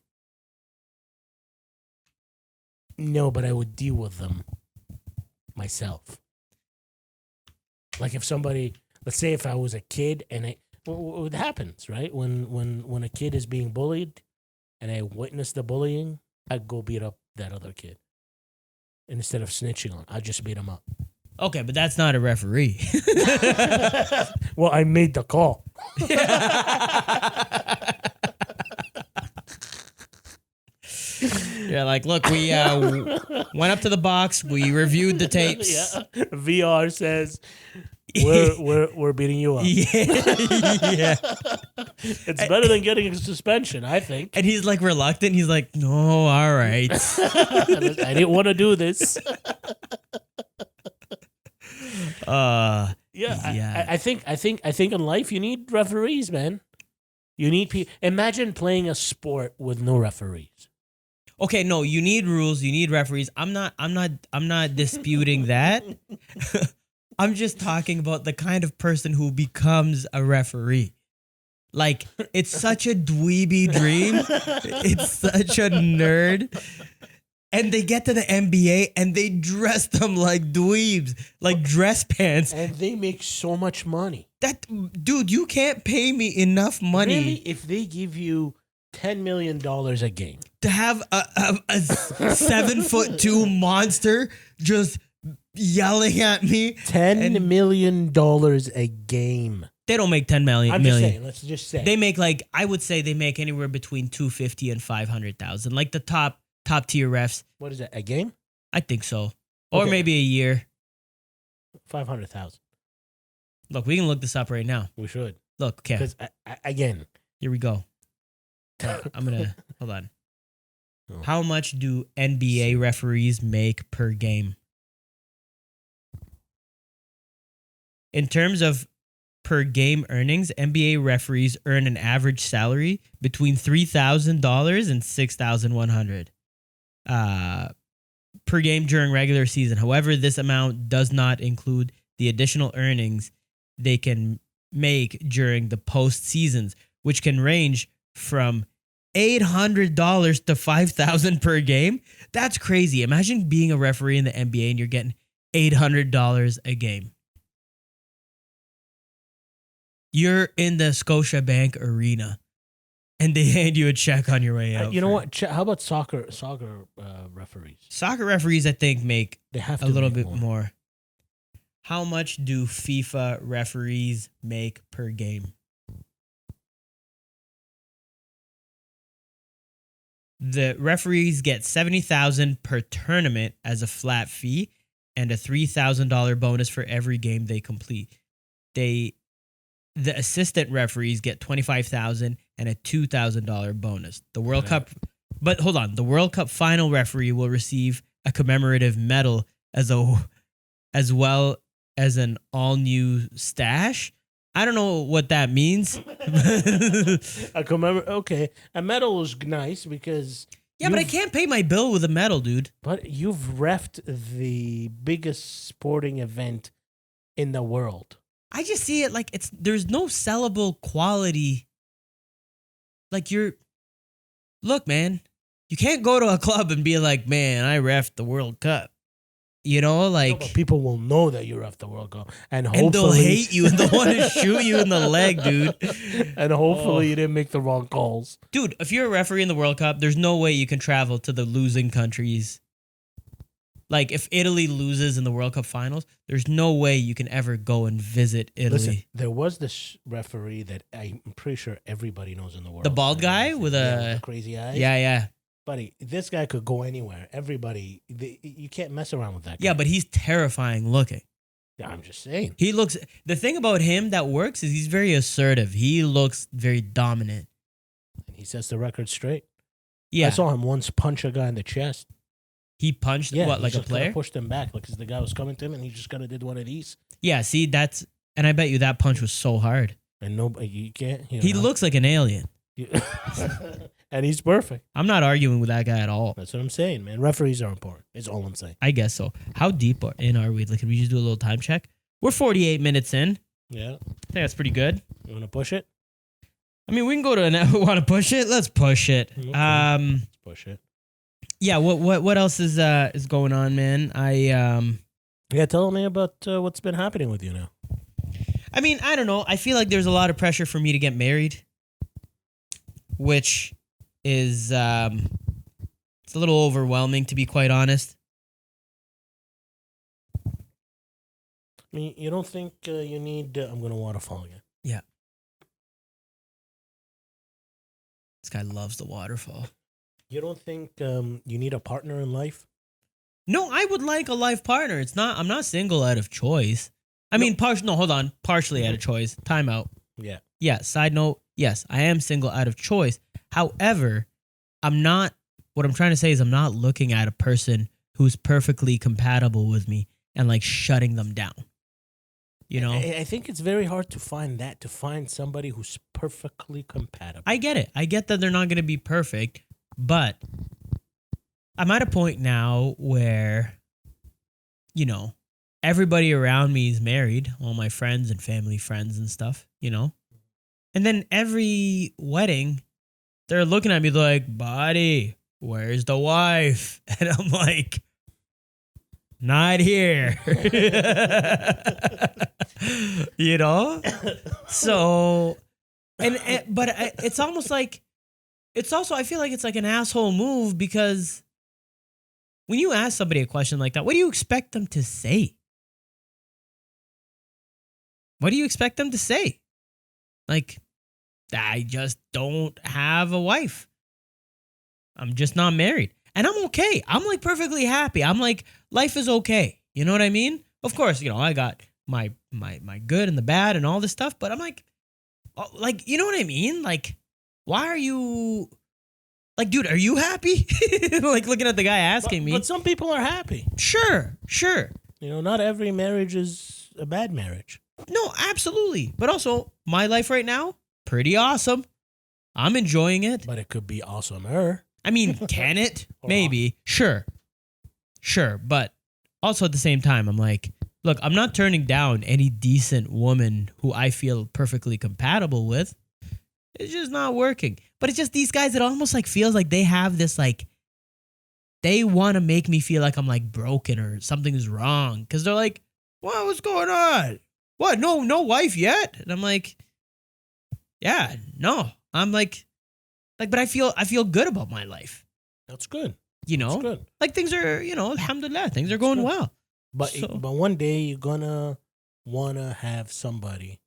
No, but I would deal with them myself. Like if somebody, let's say if I was a kid and what happens, right? When a kid is being bullied and I witness the bullying, I'd go beat up that other kid. And instead of snitching on, I'd just beat him up. Okay, but that's not a referee. Well, I made the call. Yeah, like, look, we went up to the box, we reviewed the tapes. Yeah. VR says we're beating you up. Yeah. It's better than getting a suspension, I think. And he's like reluctant. He's like, no, all right. I didn't want to do this. Yeah. I think in life you need referees, man. You need people. Imagine playing a sport with no referees. Okay, no, you need rules, you need referees. I'm not disputing that. I'm just talking about the kind of person who becomes a referee. Like, it's such a dweeby dream. It's such a nerd. And they get to the NBA and they dress them like dweebs, like dress pants. And they make so much money. Dude, you can't pay me enough money. Really? If they give you $10 million a game to have a 7'2" monster just yelling at me. $10 million a game. They don't make 10 million. I'm just saying, let's just say. They make like, I would say they make anywhere between 250 and 500,000. Like the top tier refs. What is that, a game? I think so. Or Okay. maybe a year. 500,000. Look, we can look this up right now. We should. Look, okay, Because, again, here we go. I'm going to, hold on. Oh. How much do NBA referees make per game? In terms of per game earnings, NBA referees earn an average salary between $3,000 and $6,100 per game during regular season. However, this amount does not include the additional earnings they can make during the postseasons, which can range from $800 to $5,000 per game. That's crazy. Imagine being a referee in the NBA and you're getting $800 a game. You're in the Scotiabank Arena, and they hand you a check on your way out. you know what? How about soccer referees? Soccer referees, I think, make They have a to little make bit more. How much do FIFA referees make per game? The referees get $70,000 per tournament as a flat fee and a $3,000 bonus for every game they complete. The assistant referees get $25,000 and a $2,000 bonus. The World Cup, but hold on, the World Cup final referee will receive a commemorative medal as well as an all new stash. I don't know what that means. Okay, a medal is nice because Yeah, but I can't pay my bill with a medal, dude. But you've reffed the biggest sporting event in the world. I just see it like there's no sellable quality. Like look, man, you can't go to a club and be like, man, I reffed the World Cup. You know, like, But people will know that you reffed the World Cup, and and they'll hopefully hate you and they'll want to shoot you in the leg, dude. and hopefully you didn't make the wrong calls. Dude, if you're a referee in the World Cup, there's no way you can travel to the losing countries. Like, if Italy loses in the World Cup finals, there's no way you can ever go and visit Italy. Listen, there was this referee that I'm pretty sure everybody knows in the world. The bald guy with the crazy eyes. Yeah. Buddy, this guy could go anywhere. Everybody, you can't mess around with that guy. Yeah, but he's terrifying looking. Yeah, I'm just saying. The thing about him that works is he's very assertive. He looks very dominant. And he sets the record straight. Yeah. I saw him once punch a guy in the chest. He punched, Yeah, what, he like a just kinda player? pushed him back because the guy was coming to him, and he just kind of did one of these. Yeah, see, and I bet you that punch was so hard. And nobody, you can't. He looks like an alien. And he's perfect. I'm not arguing with that guy at all. That's what I'm saying, man. Referees are important. Is all I'm saying. I guess so. How deep in are we? Like, can we just do a little time check? We're 48 minutes in. Yeah. I think that's pretty good. You want to push it? I mean, we can go to want to push it? Let's push it. Okay. Let's push it. Yeah, what else is going on, man? Yeah, tell me about what's been happening with you now. I mean, I don't know. I feel like there's a lot of pressure for me to get married, which is it's a little overwhelming, to be quite honest. I mean, you don't think you need... I'm going to waterfall again. Yeah. This guy loves the waterfall. You don't think you need a partner in life? No, I would like a life partner. I'm not single out of choice. I mean, hold on. Partially out of choice. Time out. Yeah. Yeah, side note, yes, I am single out of choice. However, what I'm trying to say is I'm not looking at a person who's perfectly compatible with me and like shutting them down. You know? I think it's very hard to find somebody who's perfectly compatible. I get it. I get that they're not going to be perfect, but I'm at a point now where, you know, everybody around me is married, all my friends and family friends and stuff, you know? And then every wedding, they're looking at me like, buddy, where's the wife? And I'm like, not here. You know? So, but it's almost like, I feel like it's like an asshole move because when you ask somebody a question like that, what do you expect them to say? What do you expect them to say? Like, I just don't have a wife. I'm just not married. And I'm okay. I'm like perfectly happy. I'm like, life is okay. You know what I mean? Of course, I got my good and the bad and all this stuff, but I'm like, you know what I mean? Like, why are you like, dude, are you happy? Like looking at the guy asking me. But some people are happy. Sure. Not every marriage is a bad marriage. No, absolutely. But also, my life right now, pretty awesome. I'm enjoying it. But it could be awesomer. I mean, can it? Maybe. Sure. But also at the same time, I'm like, look, I'm not turning down any decent woman who I feel perfectly compatible with. It's just not working. But it's just these guys, it almost like feels like they have this like, they want to make me feel like I'm like broken or something is wrong. Because they're like, what? What's going on? What? No wife yet? And I'm like, yeah, no. I'm like, but I feel good about my life. That's good. That's good. Like things are, alhamdulillah, things are going well. But one day you're gonna wanna have somebody,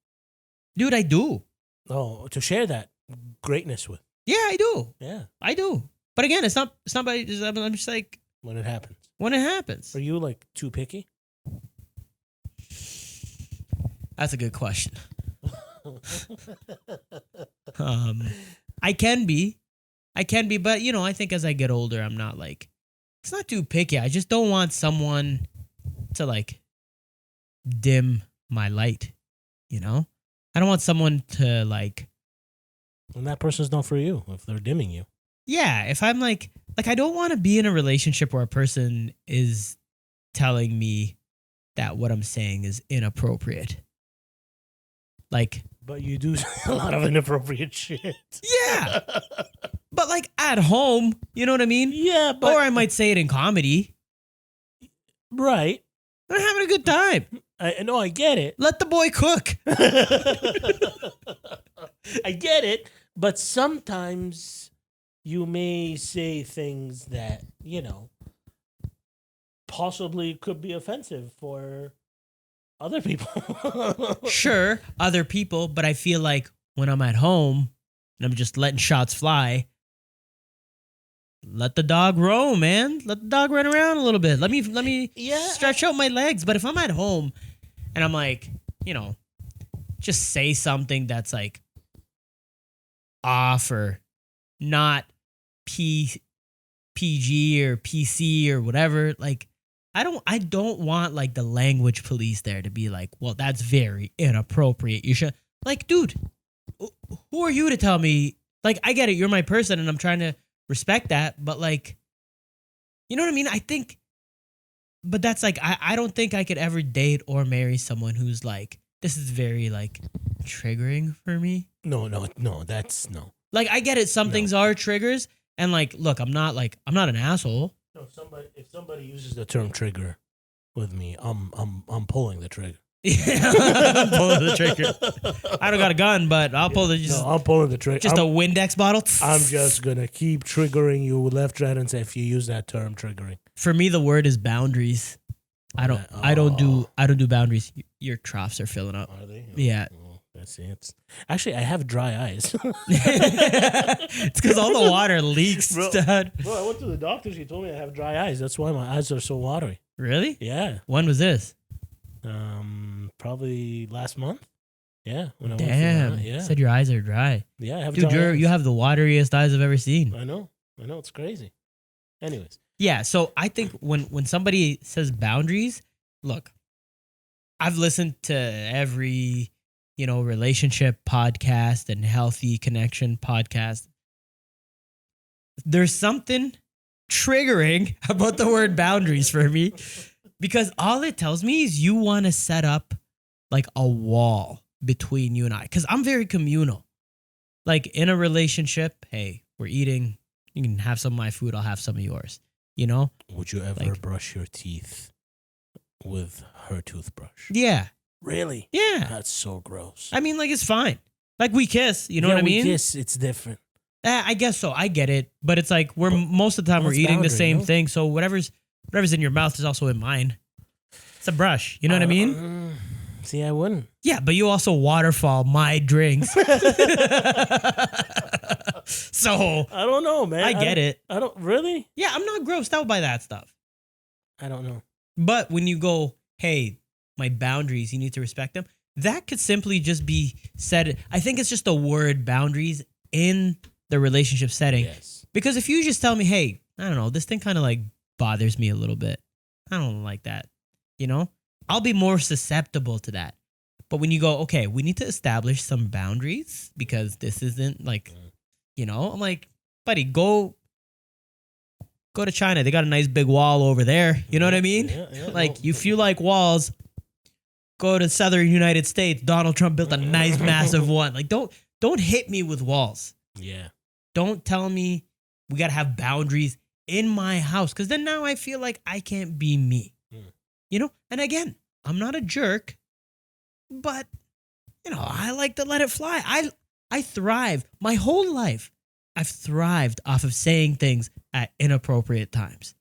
dude. I do. Oh, to share that greatness with. Yeah, I do. Yeah, I do. But again, it's not. I'm just like when it happens. When it happens. Are you like too picky? That's a good question. I can be, but I think as I get older, I'm not like, it's not too picky. I just don't want someone to like dim my light, I don't want someone to like. And that person's not for you if they're dimming you. Yeah, if I'm like I don't want to be in a relationship where a person is telling me that what I'm saying is inappropriate. Like, but you do a lot of inappropriate shit. Yeah. But like at home, you know what I mean? Yeah, but or I might say it in comedy. Right. I'm having a good time. I know, I get it. Let the boy cook. I get it, but sometimes you may say things that, possibly could be offensive for other people. Sure, other people, but I feel like when I'm at home and I'm just letting shots fly, let the dog roam, man. Let the dog run around a little bit. Let me stretch out my legs. But if I'm at home and I'm like, just say something that's like off or not PG or PC or whatever, like I don't want like the language police there to be like, well, that's very inappropriate. You should like, dude, who are you to tell me? Like, I get it, you're my person and I'm trying to respect that, but like, you know what I mean? I think, but that's like, I don't think I could ever date or marry someone who's like, this is very like triggering for me. No, that's no. Like, I get it, some things are triggers, and like, look, I'm not an asshole. No, if somebody uses the term trigger with me, I'm pulling the trigger. Yeah, I'm pulling the trigger. I don't got a gun, but I'll pull the. I'm pulling the trigger. Just a Windex bottle. I'm just gonna keep triggering you left, right, and say if you use that term, triggering. For me, the word is boundaries. I don't do boundaries. Your troughs are filling up. Are they? Yeah. That's it. Actually, I have dry eyes. It's because all the water leaks, Dad. Bro, I went to the doctor. She told me I have dry eyes. That's why my eyes are so watery. Really? Yeah. When was this? Probably last month. Yeah. When Damn. Yeah. Said your eyes are dry. Yeah, I have Dude, dry eyes. you have the wateriest eyes I've ever seen. I know. It's crazy. Anyways. Yeah. So I think when somebody says boundaries, look, I've listened to every relationship podcast and healthy connection podcast. There's something triggering about the word boundaries for me, because all it tells me is you want to set up like a wall between you and I, because I'm very communal. Like in a relationship, hey, we're eating, you can have some of my food, I'll have some of yours, Would you ever brush your teeth with her toothbrush? Yeah. Really? Yeah. That's so gross. I mean, like, it's fine. Like, we kiss, you know what I mean? We kiss, it's different. I guess so. I get it. But it's like, most of the time we're it's eating the boundary, same thing. So whatever's in your mouth is also in mine. It's a brush. You know what I mean? See, I wouldn't. Yeah, but you also waterfall my drinks. So I don't know, man. I get it. I don't really. Yeah, I'm not grossed out by that stuff. I don't know. But when you go, hey, my boundaries, you need to respect them, that could simply just be said. I think it's just the word boundaries in the relationship setting. Yes. Because if you just tell me, hey, I don't know, this thing kind of like bothers me a little bit. I don't like that. You know, I'll be more susceptible to that. But when you go, okay, we need to establish some boundaries because this isn't like, you know, I'm like, buddy, go to China. They got a nice big wall over there. You know what I mean? Yeah, Like, if you like walls, go to southern United States. Donald Trump built a nice, massive one. Like, don't hit me with walls. Yeah. Don't tell me we got to have boundaries in my house because then now I feel like I can't be me. You know? And again, I'm not a jerk, but, you know, I like to let it fly. I thrive. My whole life, I've thrived off of saying things at inappropriate times.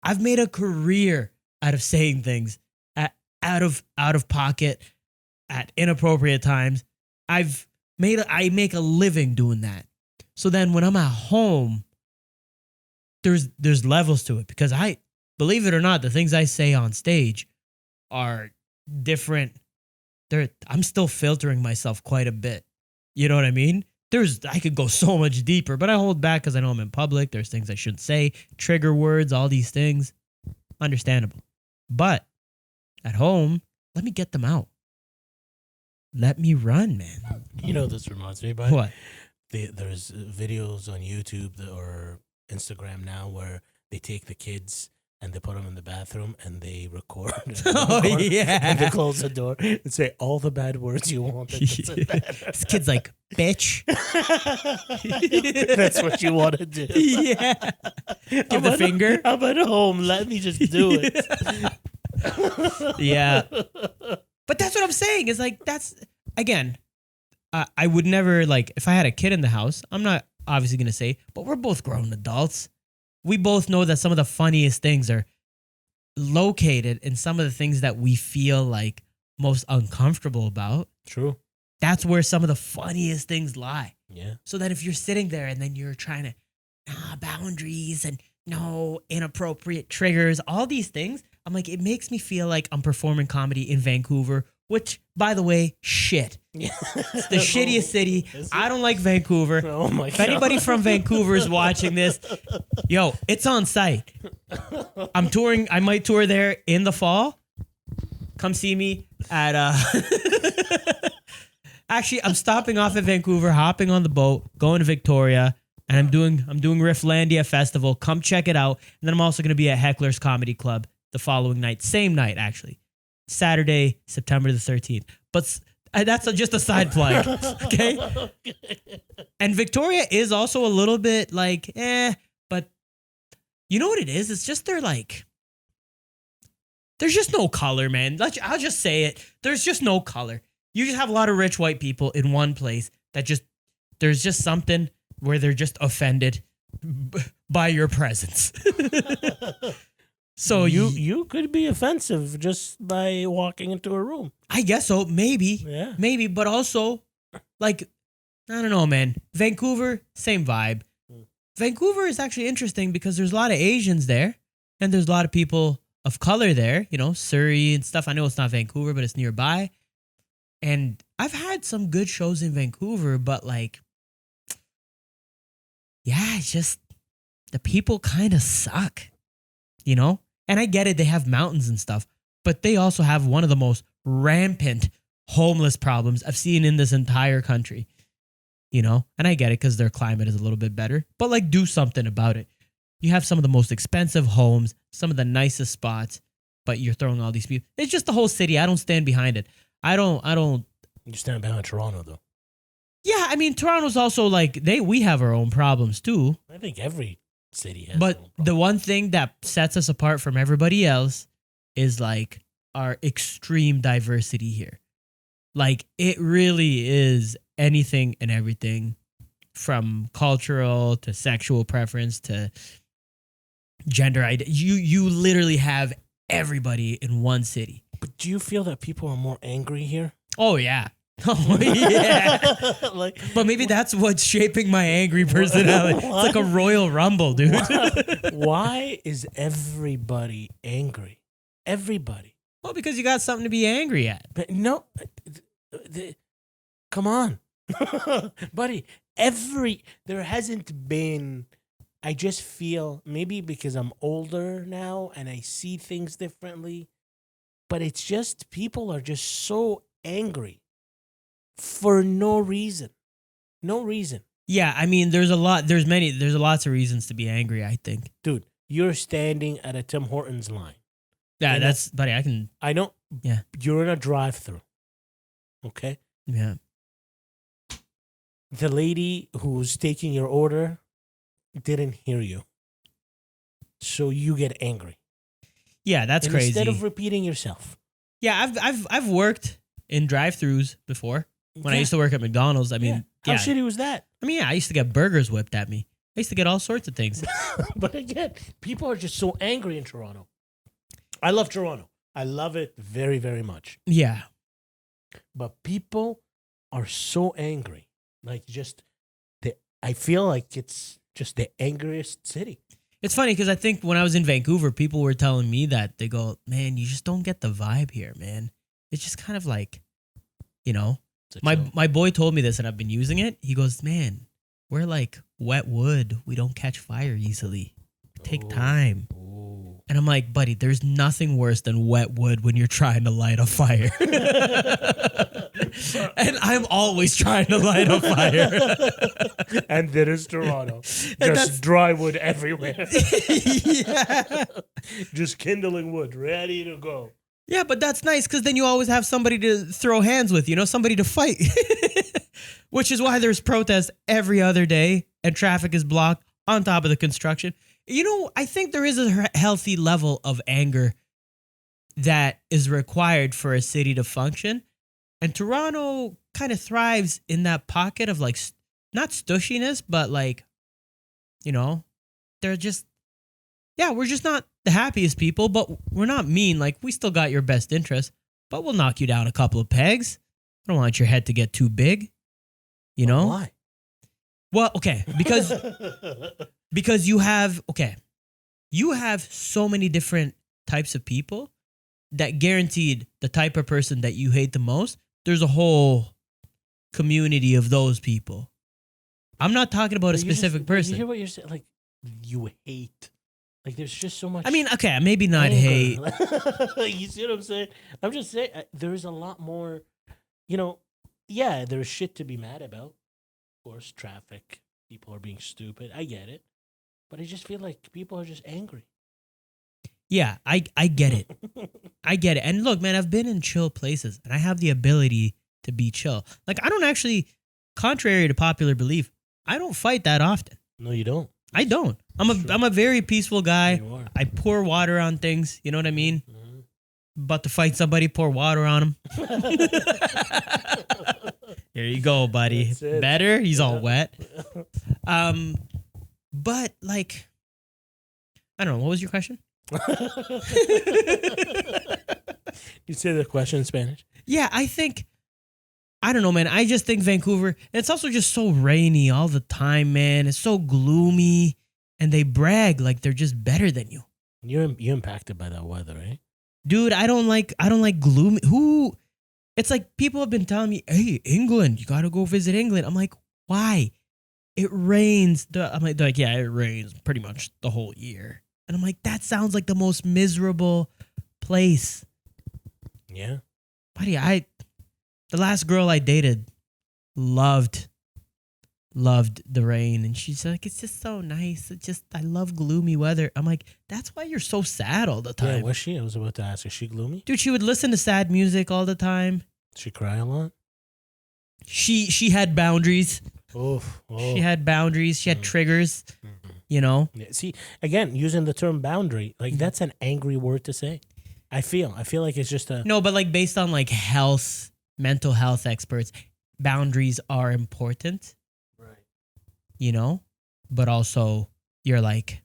I've made a career out of saying things out of pocket at inappropriate times. I make a living doing that. So then when I'm at home, there's levels to it because believe it or not, the things I say on stage are different. I'm still filtering myself quite a bit. You know what I mean? I could go so much deeper, but I hold back because I know I'm in public. There's things I shouldn't say, trigger words, all these things. Understandable. But at home, let me get them out. Let me run, man. You know, this reminds me about What? There's videos on YouTube or Instagram now where they take the kids and they put them in the bathroom and they record. Oh, yeah. And they close the door and say all the bad words you want. This kid's like, bitch. That's what you want to do. Yeah. Give the finger. I'm at home. Let me just do it. Yeah. But that's what I'm saying. Is like, that's, again, I would never, like, if I had a kid in the house, I'm not obviously going to say, but we're both grown adults. We both know that some of the funniest things are located in some of the things that we feel like most uncomfortable about. True. That's where some of the funniest things lie. Yeah. So that if you're sitting there and then you're trying to, boundaries and no inappropriate triggers, all these things, I'm like, it makes me feel like I'm performing comedy in Vancouver, which, by the way, shit. It's the shittiest city. I don't like Vancouver. Oh my God. If anybody from Vancouver is watching this, yo, it's on site. I'm touring. I might tour there in the fall. Come see me at Actually, I'm stopping off at Vancouver, hopping on the boat, going to Victoria, and I'm doing Rifflandia Festival. Come check it out. And then I'm also going to be at Heckler's Comedy Club the following night. Same night, actually. Saturday, September the 13th. But that's just a side plug, okay? And Victoria is also a little bit like, but you know what it is? It's just there's just no color, man. I'll just say it. There's just no color. You just have a lot of rich white people in one place that there's just something where they're just offended by your presence. So you could be offensive just by walking into a room. I guess so. Maybe. Yeah. Maybe. But also, like, I don't know, man. Vancouver, same vibe. Vancouver is actually interesting because there's a lot of Asians there and there's a lot of people of color there, you know, Surrey and stuff. I know it's not Vancouver, but it's nearby. And I've had some good shows in Vancouver, but like, yeah, it's just the people kind of suck, you know? And I get it. They have mountains and stuff, but they also have one of the most rampant homeless problems I've seen in this entire country, you know? And I get it because their climate is a little bit better, but like, do something about it. You have some of the most expensive homes, some of the nicest spots, but you're throwing all these people. It's just the whole city. I don't stand behind it. I don't. You stand behind Toronto, though. Yeah, I mean, Toronto's also like, we have our own problems too. I think every city has. But the one thing that sets us apart from everybody else is like our extreme diversity here. Like, it really is anything and everything from cultural to sexual preference to gender identity. You literally have everybody in one city. But do you feel that people are more angry here? Oh, yeah. Oh yeah. Like, But maybe that's what's shaping my angry personality. It's like a Royal Rumble, dude. why is everybody angry? Everybody. Well, because you got something to be angry at. But no, come on, buddy. There hasn't been. I just feel maybe because I'm older now and I see things differently, but it's just people are just so angry for no reason. No reason. Yeah, I mean, there's lots of reasons to be angry, I think. Dude, you're standing at a Tim Hortons line. Yeah, And that's, buddy, I can, I know. Yeah. You're in a drive-through. Okay? yeah. The lady who's taking your order didn't hear you. So you get angry. Yeah, that's And crazy. instead of repeating yourself. Yeah, I've worked in drive-throughs before. When I used to work at McDonald's, I mean, How yeah. shitty was that? I mean, yeah, I used to get burgers whipped at me. I used to get all sorts of things. But again, people are just so angry in Toronto. I love Toronto. I love it very, very much. Yeah. But people are so angry. Like I feel like it's just the angriest city. It's funny because I think when I was in Vancouver, people were telling me that. They go, man, you just don't get the vibe here, man. It's just kind of like, you know. My boy told me this and I've been using it. He goes, man, we're like wet wood. We don't catch fire easily. Take time. And I'm like, buddy, there's nothing worse than wet wood when you're trying to light a fire. And I'm always trying to light a fire. And there is Toronto. Just that's- dry wood everywhere. Yeah. Just kindling wood, ready to go. Yeah, but that's nice because then you always have somebody to throw hands with, somebody to fight. Which is why there's protests every other day and traffic is blocked on top of the construction. I think there is a healthy level of anger that is required for a city to function. And Toronto kind of thrives in that pocket of like, not stushiness, but like, they're just, we're just not the happiest people, but we're not mean. Like, we still got your best interest, but we'll knock you down a couple of pegs. I don't want your head to get too big, Why? Well, okay, because you have so many different types of people that guaranteed the type of person that you hate the most, there's a whole community of those people. I'm not talking about a specific person. You hear what you're saying? Like, you hate. Like, there's just so much. I mean, okay, maybe not anger. hate. You see what I'm saying? I'm just saying there's a lot more, there's shit to be mad about. Of course, traffic, people are being stupid. I get it. But I just feel like people are just angry. Yeah, I get it. I get it. And look, man, I've been in chill places and I have the ability to be chill. Like, I don't actually, contrary to popular belief, I don't fight that often. No, you don't. I don't. I'm a very peaceful guy. You are. I pour water on things. You know what I mean? Mm-hmm. About to fight somebody, pour water on him. Here you go, buddy. That's it. Better? He's all wet. But like, I don't know. What was your question? You say the question in Spanish? Yeah, I don't know, man. I just think Vancouver, it's also just so rainy all the time, man. It's so gloomy. And they brag like they're just better than you. You're impacted by that weather, right? Dude, I don't like gloomy. It's like people have been telling me, hey, England, you got to go visit England. I'm like, why? It rains. I'm like, yeah, it rains pretty much the whole year. And I'm like, that sounds like the most miserable place. Yeah. Buddy, the last girl I dated loved the rain. And she's like, it's just so nice. I love gloomy weather. I'm like, that's why you're so sad all the time. Yeah, was she? I was about to ask. Is she gloomy? Dude, she would listen to sad music all the time. Did she cry a lot? She had boundaries. Oh. She had boundaries. She had triggers, Yeah. See, again, using the term boundary, like that's an angry word to say. I feel like it's just a... No, but like based on like mental health experts, boundaries are important. Right. But also you're like,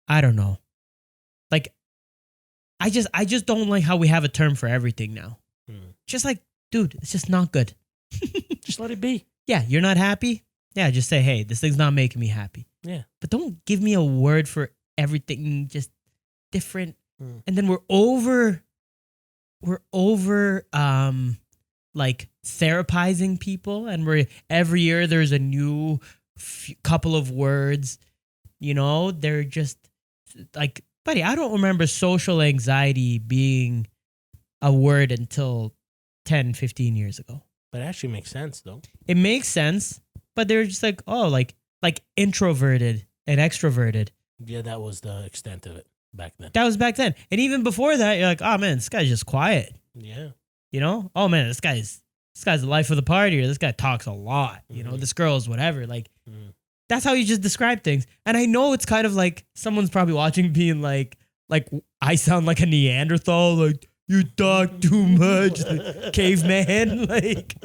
I don't know. Like, I just don't like how we have a term for everything now. Just like dude, it's just not good. Just let it be. Yeah, you're not happy? Yeah, just say, hey, this thing's not making me happy. Yeah. But don't give me a word for everything, just different. Mm. And then we're over like therapizing people, and we're every year there's a new couple of words, you know, they're just like, buddy, I don't remember social anxiety being a word until 10, 15 years ago. That actually makes sense, though. It makes sense, but they're just like, oh, like introverted and extroverted. Yeah, that was the extent of it back then. That was back then. And even before that, you're like, oh man, this guy's just quiet. Yeah. You know? Oh man, this guy's the life of the party, or this guy talks a lot. You know, this girl's whatever. Like, that's how you just describe things. And I know it's kind of like someone's probably watching being like I sound like a Neanderthal, like, you talk too much, like, caveman, like.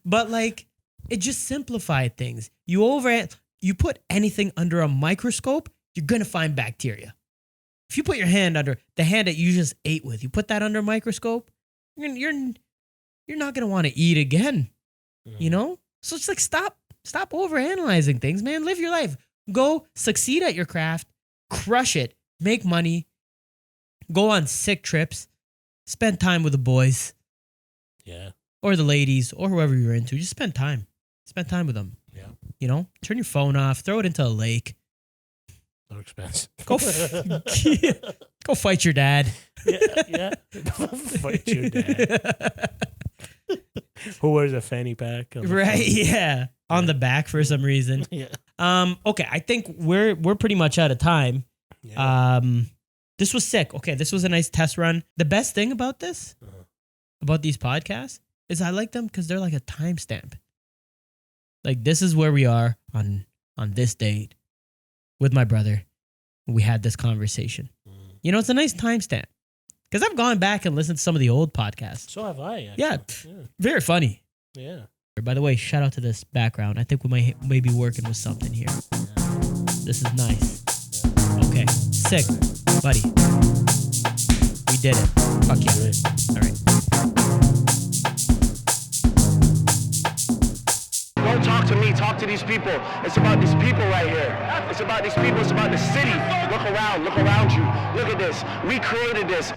But like, it just simplified things. You put anything under a microscope, you're gonna find bacteria. If you put your hand under the hand that you just ate with, you put that under a microscope, you're not gonna want to eat again. You know? So it's like, stop overanalyzing things, man. Live your life. Go succeed at your craft, crush it, make money, go on sick trips, spend time with the boys. Yeah. Or the ladies, or whoever you're into. Just spend time. Spend time with them. Yeah. You know? Turn your phone off, throw it into a lake. So expensive. Go go fight your dad. Yeah. Fight your dad. Who wears a fanny pack? Right, yeah. On the back for some reason. Yeah. Okay, I think we're pretty much out of time. Yeah. This was sick. Okay, this was a nice test run. The best thing about this, about these podcasts, is I like them because they're like a timestamp. Like, this is where we are on this date with my brother. We had this conversation. You know, it's a nice timestamp. Because I've gone back and listened to some of the old podcasts. So have I, actually. Yeah, very funny. Yeah. By the way, shout out to this background. I think we might be working with something here. This is nice. Okay, sick, buddy. We did it. Fuck yeah. All right. Don't talk to me, talk to these people. It's about these people right here. It's about these people, it's about the city. Look around you. Look at this. We created this.